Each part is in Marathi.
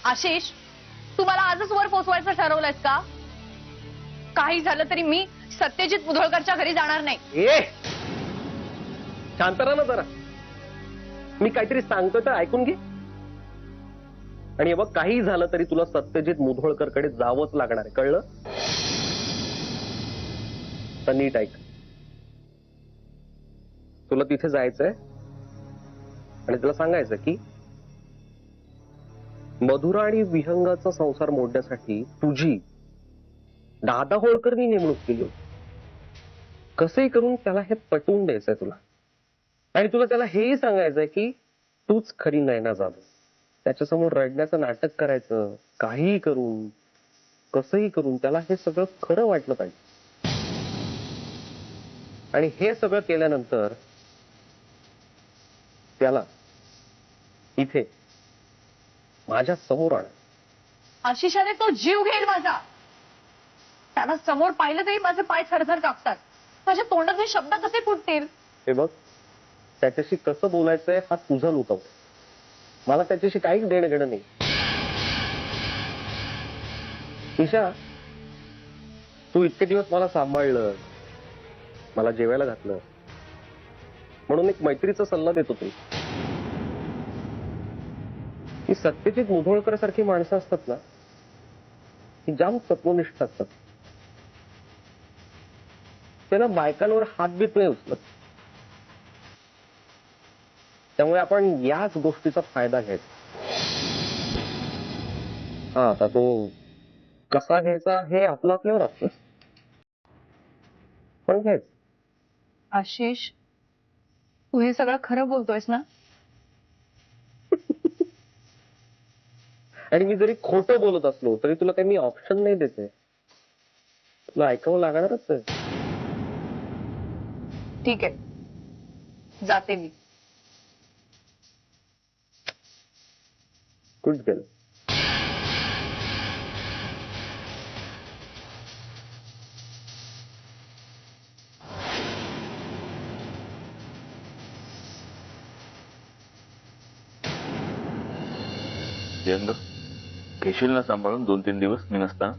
आशिष, तू मला आजच वर पोचवायचं ठरवलंयस का? काही झालं तरी मी सत्यजित मुधोळकरच्या घरी जाणार नाही. शांत राहा ना जरा. मी काहीतरी सांगतोय तर ऐकून घे. आणि हे बघ, काही झालं तरी तुला सत्यजित मुधोळकरकडे जावंच लागणार आहे, कळलं? तर नीट ऐक. तुला तिथे जायचंय आणि तुला सांगायचं की मधुरा आणि विहंगाचा संसार मोडण्यासाठी तुझी दादा होळकरनी नेमणूक केली. कसंही करून त्याला हे पटवून द्यायचंय तुला. आणि तुला त्याला हेही सांगायचंय की तूच खरी नयना जाधव. त्याच्यासमोर रडण्याचं नाटक करायचं, काहीही करून, कसंही करून त्याला हे सगळं खरं वाटलं पाहिजे. आणि हे सगळं केल्यानंतर त्याला इथे माझ्या समोर आण. आशिषाने तो जीव घेईल माझा. त्याला समोर पाहिलं तरी माझे पाय थरथर कापतात. माझ्या तोंडाचे शब्द कसे फुटतील? हे बघ, त्याच्याशी कसं बोलायचंय हा तुझा लुकाव. मला त्याच्याशी काहीच देणं घेणं नाही. ईशा, तू इतके दिवस मला सांभाळलं, मला जेवायला घातलं, म्हणून एक मैत्रीचा सल्ला देतो तू की सत्यजित मुधोळकर सारखी माणसं असतात ना, ही जाम तत्वनिष्ठ असतात. त्यांना बायकांवर हातबीत नाही उचलत. त्यामुळे आपण याच गोष्टीचा फायदा घ्यायचा. हा, आता तो कसा घ्यायचा हे आपलं आपल्यावर असतं, पण घ्यायचं. आशिष, तू हे सगळं खरं बोलतोयस ना? आणि मी जरी खोटं बोलत असलो तरी तुला काही मी ऑप्शन नाही देते. तुला ऐकावं लागणारच आहे. ठीक आहे, जाते मी. Good girl. व्यंग घेशील ना सांभाळून 2-3 दिवस मी नसताना?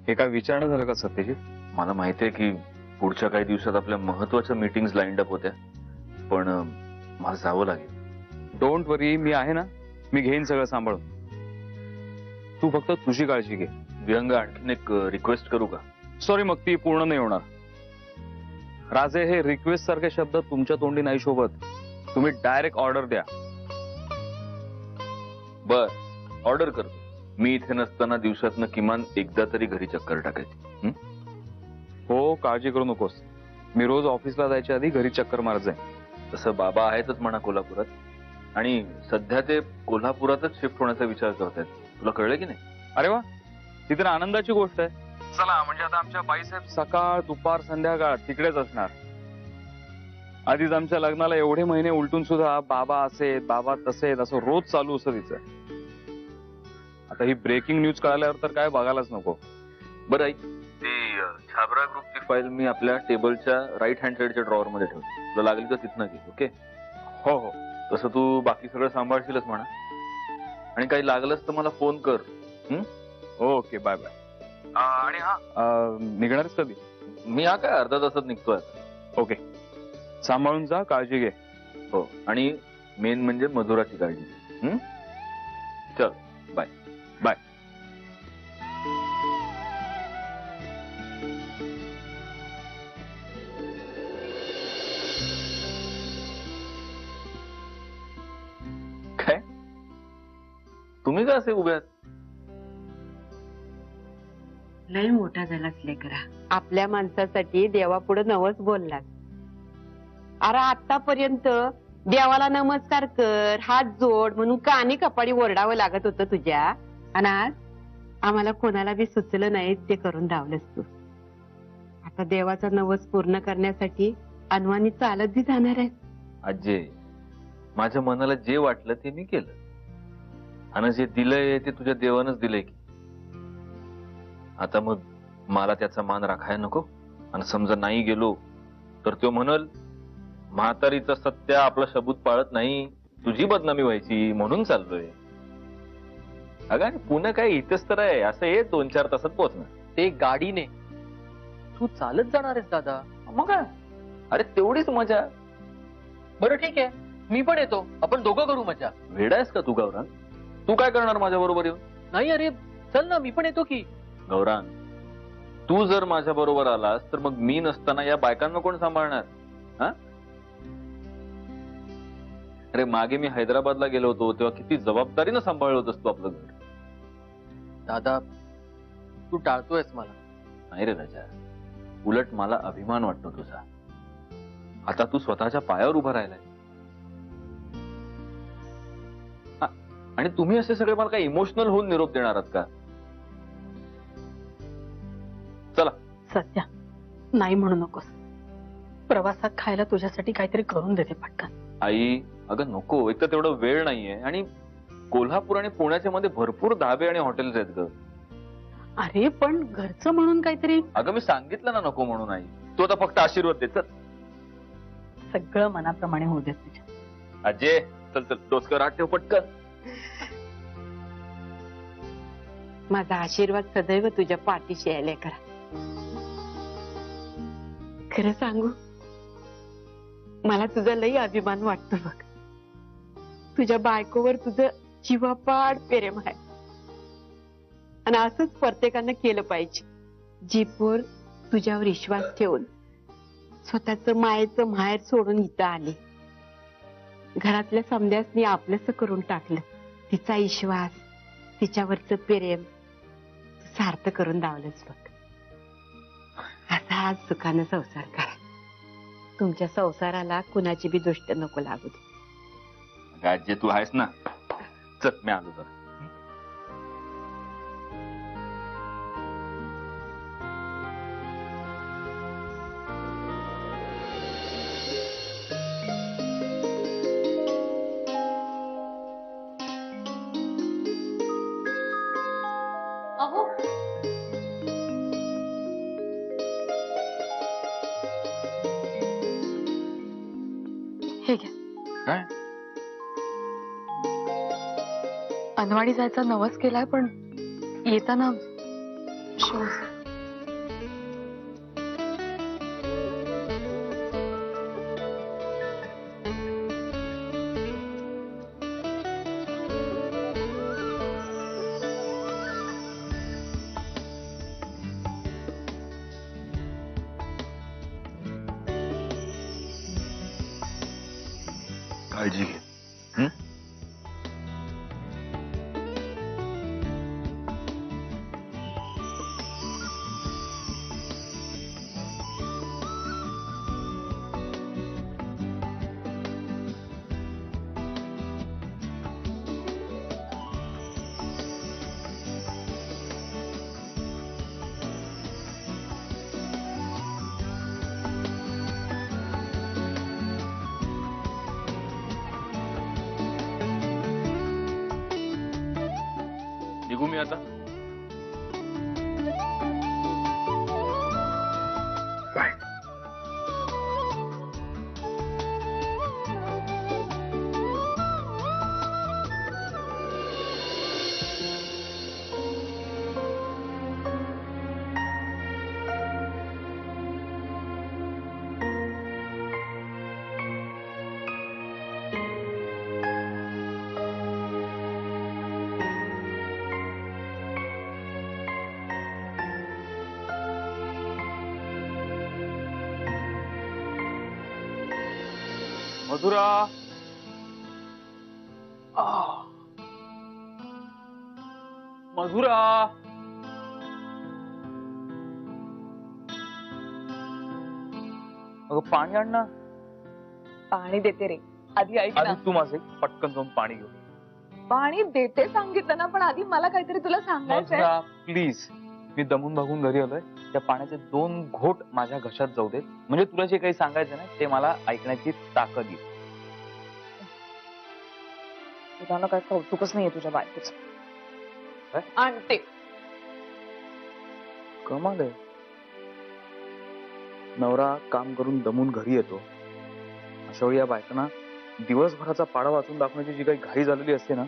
हे काय विचारणं झालं का सत्यजित? मला माहितीये की पुढच्या काही दिवसात आपल्या महत्वाच्या मीटिंग्स लाईन्ड अप होत्या, पण मला जावं लागेल. डोंट वरी, मी आहे ना. मी घेईन सगळं सांभाळून. तू फक्त तुझी काळजी घे. व्यंग, आणखीन एक रिक्वेस्ट करू का? सॉरी, मग ती पूर्ण नाही होणार. राजे, हे रिक्वेस्ट सारखे शब्द तुमच्या तोंडी नाही शोभत. तुम्ही डायरेक्ट ऑर्डर द्या. बर, ऑर्डर करतो. मी इथे नसताना दिवसातनं किमान एकदा तरी घरी चक्कर टाकायची. हो, काळजी करू नकोस. मी रोज ऑफिसला जायच्या आधी घरी चक्कर मारत जाईन. तसं बाबा आहेतच म्हणा कोल्हापुरात, आणि सध्या ते कोल्हापुरातच शिफ्ट होण्याचा विचार करतायत. तुला कळलं की नाही? अरे वा, ती तर आनंदाची गोष्ट आहे. चला, म्हणजे आता आमच्या बाईसाहेब सकाळ, दुपार, संध्याकाळ तिकडेच असणार. आधीच आमच्या लग्नाला एवढे महिने उलटून सुद्धा बाबा असे, बाबा तसे, असं रोज चालू असं तिचं. आता ही ब्रेकिंग न्यूज कळाल्यावर तर काय बघायलाच नको. बरं ऐक, ती छाबरा ग्रुपची फाईल मी आपल्या टेबलच्या राईट हँड साईडच्या ड्रॉवर मध्ये ठेवतो. तुला लागली तर तिथनं घे. ओके? हो हो. तसं तू बाकी सगळं सांभाळशीलच म्हणा, आणि काही लागलंच तर मला फोन कर. Okay, bye bye. आणि हा, निघणारच कधी? मी हा काय अर्धा तासात निघतोय. ओके, सांभाळून जा, काळजी घे. हो, आणि मेन म्हणजे मधुराची काळजी घे. चल, बाय बाय. काय तुम्ही का असे उभे आहात? लय मोठा झालाच लेकरा. आपल्या माणसासाठी देवापुढे नवस बोललास. अरे आतापर्यंत देवाला नमस्कार कर, हात जोड म्हणून कानी कपाडी ओरडावं लागत होतं तुझ्या. आणि आज आम्हाला कोणाला बी सुचलं नाही ते करून धावलंस तू. आता देवाचा नवस पूर्ण करण्यासाठी अनवाणी चालत बी जाणार आहे. अजय, माझ्या मनाला जे वाटलं ते मी केलं, आणि जे दिलंय ते तुझ्या देवानच दिलंय की. आता मग मला त्याचा मान राखायला नको? आणि समजा नाही गेलो तर तो म्हणल म्हातारीचा सत्या आपला शबूत पाळत नाही, तुझी बदनामी व्हायची म्हणून चाललोय. अगं आणि पुणे काय इथंच तर आहे, असं ये 2-4 तासात पोहोचणार. ते गाडीने. तू चालत जाणार आहेस दादा? मग काय, अरे तेवढीच मजा. बरं ठीक आहे, मी पण येतो, आपण दोघं करू मजा. वेडायस का तू गौरांग? तू काय करणार माझ्या बरोबर येऊन? नाही अरे चल ना, मी पण येतो की. गौरांग, तू जर माझ्या बरोबर आलास तर मग मी नसताना या बायकांना कोण सांभाळणार? हा? अरे मागे मी हैदराबादला गेलो होतो तेव्हा किती जबाबदारीनं सांभाळलं होतंस तू आपलं घर. दादा तू टाळतोयस मला. नाही रे राजा, उलट मला अभिमान वाटतो तुझा. आता तू स्वतःच्या पायावर उभा राहिलाय. हा, आणि तुम्ही असे सगळे मला काही इमोशनल होऊन निरोप देणार आहात का? चला. सध्या नाही म्हणू नकोस. प्रवासात खायला तुझ्यासाठी काहीतरी करून देते पटकन. आई, अगं नको, एक तर तेवढा वेळ नाहीये आणि कोल्हापूर आणि पुण्याच्या मध्ये भरपूर धाबे आणि हॉटेल्स आहेत ग. अरे पण घरचं म्हणून काहीतरी. अगं मी सांगितलं ना नको म्हणून. आई तू आता फक्त आशीर्वाद दे. चल सगळं मनाप्रमाणे होऊ देत तुझ्या. अजय, चल चल, डोसकर आठ ठेव पटकन. माझा आशीर्वाद सदैव तुझ्या पाठीशी यायला करा. खरं सांगू, मला तुझा लई अभिमान वाटतो बघ. तुझ्या बायकोवर तुझं जीवापाड प्रेम आहे आणि असंच प्रत्येकानं केलं पाहिजे. जी पोर तुझ्यावर विश्वास ठेवून स्वतःच मायेचं माहेर सोडून इथं आले, घरातल्या समद्यासनी आपलंस करून टाकलं, तिचा विश्वास, तिच्यावरचं प्रेम सार्थ करून दावलंच बघ. असा आज सुखानं संसार करा. तुमच्या संसाराला कुणाची बी दृष्ट नको लागू दे. अजय तू आहेस ना. चल मी आलो जरा. अहो हे घ्या. काय? अनवाणी जायचा नवस केलाय पण येताना शूज. काळजी घे. हं? निघू मी आता. बाय. मधुरा, मधुरा, अगं पाणी आण ना. पाणी देते रे. आधी ऐक ना. आधी तू माझे पटकन जाऊन पाणी घेऊ. पाणी देते सांगितलं ना, पण आधी मला काहीतरी तुला सांगायचंय. मधुरा प्लीज, मी दमून भागून घरी आलोय. त्या पाण्याचे 2 घोट माझ्या घशात जाऊ देत, म्हणजे तुला जे काही सांगायचं ना ते मला ऐकण्याची ताकद येईल. तुला काय कौतुकच नाहीये तुझ्या बायकोचं. काय? आणते. कमाल आहे. नवरा काम करून दमून घरी येतो, अशा वेळी या बायकांना दिवसभराचा पाडा वाचून दाखवण्याची जी काही घाई झालेली असते ना,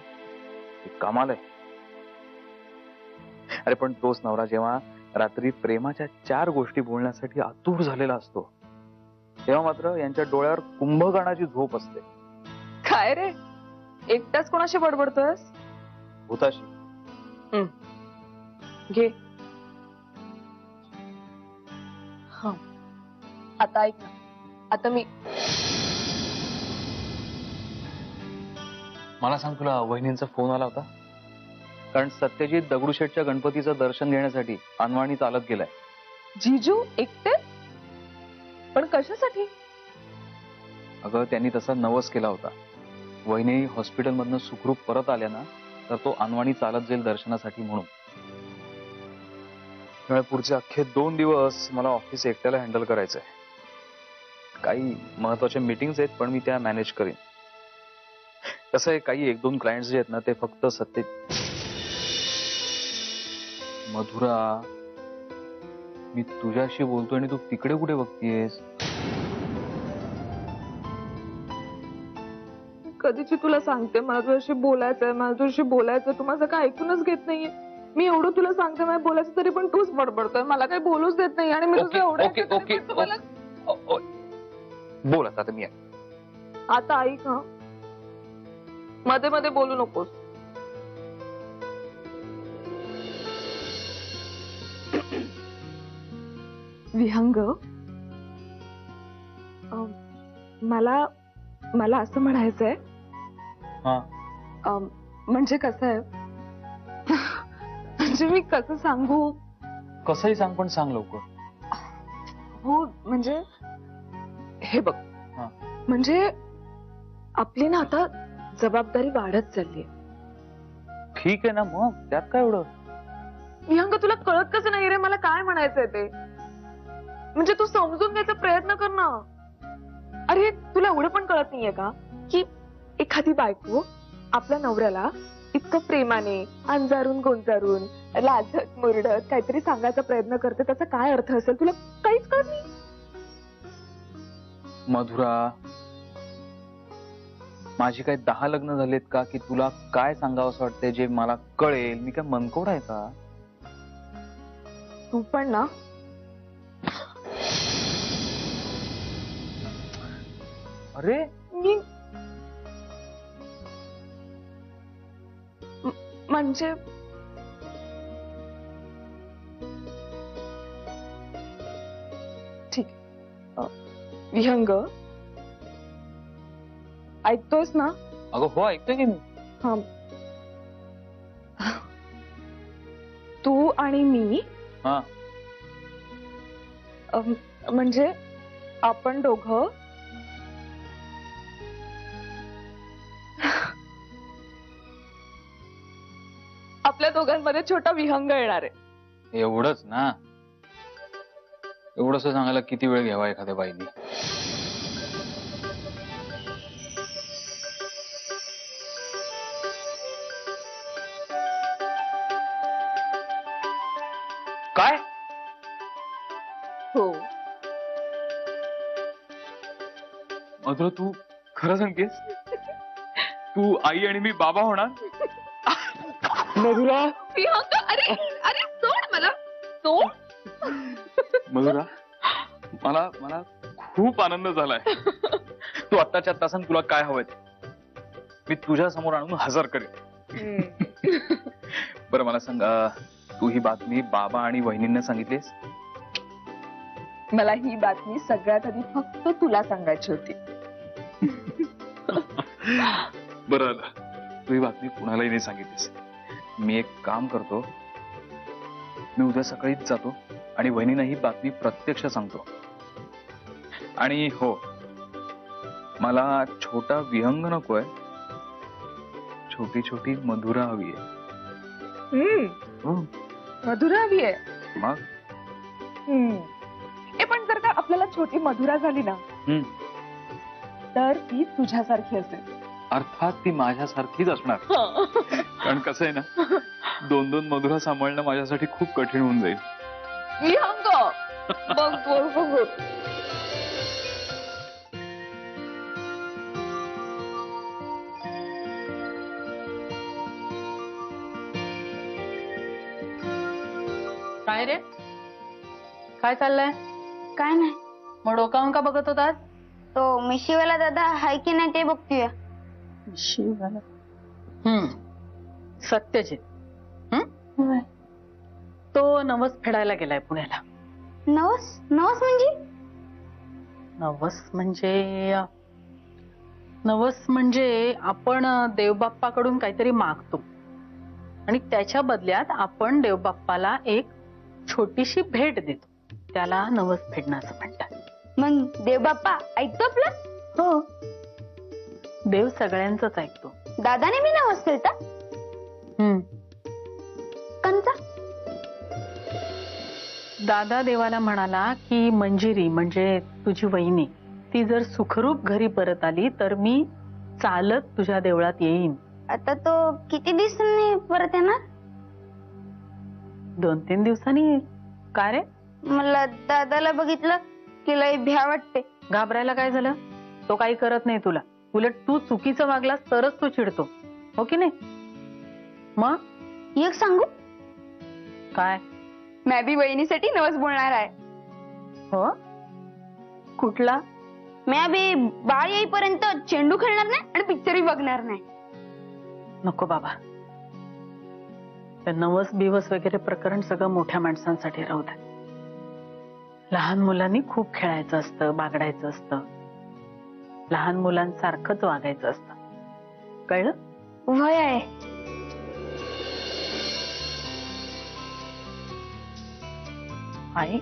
ती कमाल आहे. अरे पण तोच नवरा जेव्हा रात्री प्रेमाच्या 4 गोष्टी बोलण्यासाठी आतुर झालेला असतो तेव्हा मात्र यांच्या डोळ्यावर कुंभकर्णाची झोप असते. काय रे एकटाच कोणाशी बडबडतोयस? भूताशी. घे. हा आता ऐक ना, आता मी मला सांग, तुला वहिनींचा फोन आला होता? कारण सत्यजित दगडूशेठच्या गणपतीचं दर्शन घेण्यासाठी अनवाणी चालत गेलाय. जीजू एकटे? पण कशासाठी? अगं त्यांनी तसा नवस केला होता. वहिनी हॉस्पिटलमधनं सुखरूप परत आल्या ना तर तो अनवाणी चालत जाईल दर्शनासाठी म्हणून. त्यामुळे पुढचे अख्खे 2 दिवस मला ऑफिस एकट्याला हँडल करायचंय. काही महत्वाच्या मीटिंग्स आहेत पण मी त्या मॅनेज करीन. कसं आहे, काही 1-2 क्लायंट्स जे आहेत ना ते फक्त सत्य. मधुरा, मी तुझ्याशी बोलतोय आणि तू तिकडे कुठे बघतीयस? कधीची तुला सांगते मला तुझ्याशी बोलायचंय, मला तुझ्याशी बोलायचंय, तू माझं काय ऐकूनच घेत नाहीये. मी एवढं तुला सांगते मला बोलायचं तरी पण तूच बडबडतोय, मला काही बोलूच देत नाही. आणि मी तुझं एवढं ओके ऐकते तरी ओके पण तुम्हाला बोल आता मी आहे. आता ऐक हा, मध्ये मध्ये बोलू नकोस. विहंग, मला मला असं म्हणायचंय, हा. म्हणजे कसं आहे, म्हणजे मी कसं सांगू. कसंही सांग पण सांग लवकर. हो म्हणजे हे बघ, हा. म्हणजे आपली ना आता जबाबदारी वाढत चालली. ठीक आहे ना, मग त्यात काय एवढं. विहंग तुला कळत कसं नाही रे मला काय म्हणायचंय ते. म्हणजे तू समजून घ्यायचा प्रयत्न कर ना. अरे तुला एवढं पण कळत नाहीये का की एखादी बायको आपल्या नवऱ्याला इतकं प्रेमाने अंजारून गोंजारून लाजत मुरडत काहीतरी सांगायचा प्रयत्न करते, त्याचा काय अर्थ असेल तुला काहीच कळत नाही. मधुरा, माझी काय 10 लग्न झालेत का की तुला काय सांगावं असं वाटतंय जे मला कळेल? मी काय मनकोड आहे का? तू पण ना. अरे मी म्हणजे ठीक. विहंग ऐकतोयस ना? अगं हो, ऐकतोय की मी. हा. तू आणि मी हा. म्हणजे आपण दोघं आपल्या दोघांमध्ये छोटा विहंग येणार आहे. एवढंच ना? एवढंच सांगायला किती वेळ घ्यावा एखाद्या बाईनी? काय? हो. मधुरा, तू खरं सांगतेस? तू आई आणि मी बाबा होणार? मधुरा, विहंग, अरे अरे सोड मला, सोड. मधुरा, मला मला खूप आनंद झालाय. तू आत्ताच्या तासात तुला काय हवंय मी तुझ्या समोर आणून हजर करेन. बरं मला सांग, तू ही बातमी बाबा आणि वहिनींना सांगितलीस? मला ही बातमी सगळ्यात आधी फक्त तुला सांगायची होती. बरं आलं तू ही बातमी कुणालाही नाही सांगितलीस. मी एक काम करतो, मी उद्या सकाळीच जातो आणि वहिनींना ही बातमी प्रत्यक्ष सांगतो. आणि हो, मला छोटा विहंग नकोय, छोटी छोटी मधुरा हवी आहे. मधुरा हवी आहे. मग पण जर का आपल्याला छोटी मधुरा झाली ना तर ती तुझ्यासारखी असेल. अर्थात ती माझ्यासारखीच असणार. कारण कसं आहे ना, 2-2 मधुरा सांभाळणं माझ्यासाठी खूप कठीण होऊन जाईल. विहंग बघ. काय रे, काय चाललंय? काय नाही, मग डोकावून का बघत होतात? तो मिशीवाला दादा हाय की नाही ते बघतोय. सत्यजित. तो नवस फेडायला गेलाय पुण्याला. नवस नवस म्हणजे? नवस म्हणजे आपण देवबाप्पाकडून काहीतरी मागतो आणि त्याच्या बदल्यात आपण देवबाप्पाला एक छोटीशी भेट देतो. त्याला नवस फेडणं असं म्हणतात. मग देवबाप्पा ऐकतो आपलं? हो, देव सगळ्यांचंच ऐकतो. दादाने मी नवस केलता कंचा? दादा देवाला म्हणाला की मंजिरी म्हणजे तुझी वहिनी ती जर सुखरूप घरी परत आली तर मी चालत तुझ्या देवळात येईन. आता तो किती दिवसांनी परत येणार? 2-3 दिवसांनी येईल. का रे, मला दादाला बघितलं की लय भ्या वाटते. घाबरायला काय झालं? तो काही करत नाही तुला. उलट तू चुकीचं वागलास तरच तो चिडतो, हो की नाही? मग एक सांगू, काय? मैं बी वहिनीसाठी नवस बोलणार आहे. हो, कुठला? मैं बी बाळ येईपर्यंत चेंडू खेळणार नाही आणि पिक्चरही बघणार नाही. नको बाबा, ते नवस बिवस वगैरे प्रकरण सगळं मोठ्या माणसांसाठी राहू दे. लहान मुलांनी खूप खेळायचं असतं, बागडायचं असतं, लहान मुलांसारखंच वागायचं असतं. कळलं? वय आहे. आई,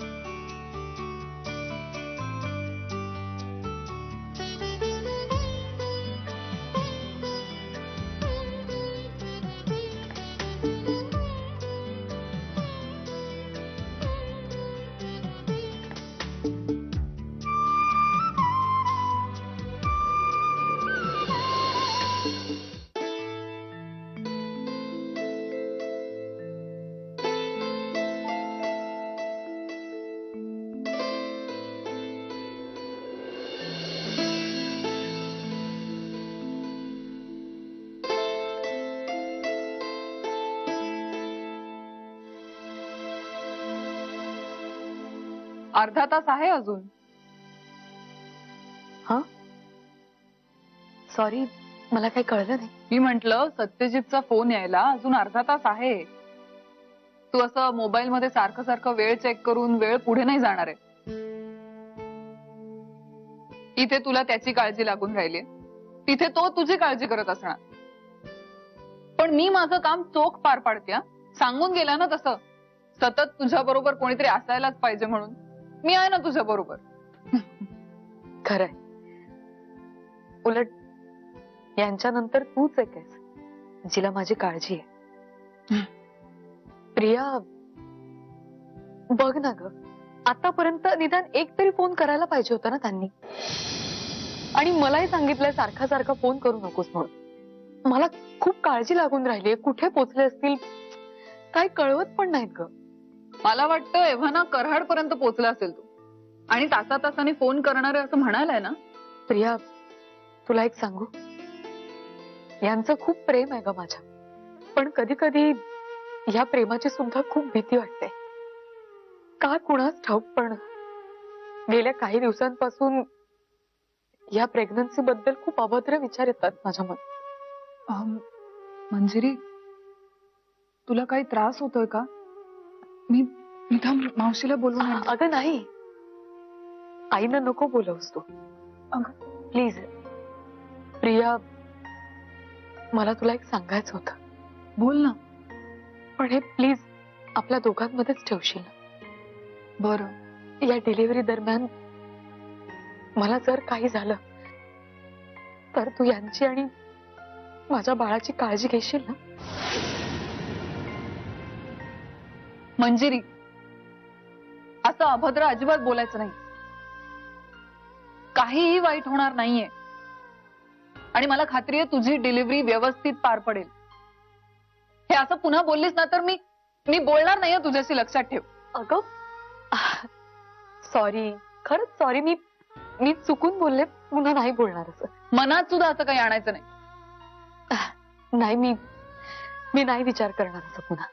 अर्धा तास आहे अजून. सॉरी, मला काही कळलं नाही. मी म्हंटल सत्यजितचा फोन यायला अजून अर्धा तास आहे. तू असं मोबाईल मध्ये सारखं सारखं वेळ चेक करून वेळ पुढे नाही जाणार आहे. इथे तुला त्याची काळजी लागून राहिली, तिथे तो तुझी काळजी करत असणार. पण मी माझं काम चोख पार पाडते. सांगून गेला ना तसं, सतत तुझ्या बरोबर कोणीतरी असायलाच पाहिजे म्हणून. मी आहे ना तुझ्या बरोबर. खरंय. उलट यांच्यानंतर तूच एक आहेस जिला माझी काळजी आहे. प्रिया, बघ ना ग, आतापर्यंत निदान एक तरी फोन करायला पाहिजे होता ना त्यांनी. आणि मलाही सांगितलंय सारखा सारखा फोन करू नकोस म्हणून. मला खूप काळजी लागून राहिलीये. कुठे पोचले असतील काही कळवत पण नाहीत ग. मला वाटतं एव्हाना कराड पर्यंत पोहोचला असेल तू, आणि तासातासाने फोन करणारे असं म्हणालाय ना. प्रिया, तुला एक सांगू, यांचं खूप प्रेम आहे ग माझ्या. पण कधी कधी या प्रेमाची सुद्धा खूप भीती वाटते. का कुणाच ठाऊक, पण गेल्या काही दिवसांपासून या प्रेग्नन्सी बद्दल खूप अभद्र विचार येतात माझ्या मनात. मंजिरी, तुला काही त्रास होतोय का? मी मावशीला बोलवून आणते. अगं नाही, आईनं नको बोलवस तू. प्लीज प्रिया, मला तुला एक सांगायचं होतं. बोल ना. पण हे प्लीज आपल्या दोघांमध्येच ठेवशील ना. बरं. या डिलिव्हरी दरम्यान मला जर काही झालं तर तू यांची आणि माझ्या बाळाची काळजी घेशील ना? मंजिरी, असं अभद्र अजिबात बोलायचं नाही. काहीही वाईट होणार नाहीये आणि मला खात्री आहे तुझी डिलिव्हरी व्यवस्थित पार पडेल. हे असं पुन्हा बोललीस ना तर मी बोलणार नाहीये तुझ्याशी, लक्षात ठेव. अगं सॉरी, खरंच सॉरी. मी चुकून बोलले, पुन्हा नाही बोलणार असं. मनात सुद्धा असं काही आणायचं नाही. नाही, मी नाही विचार करणार असं पुन्हा.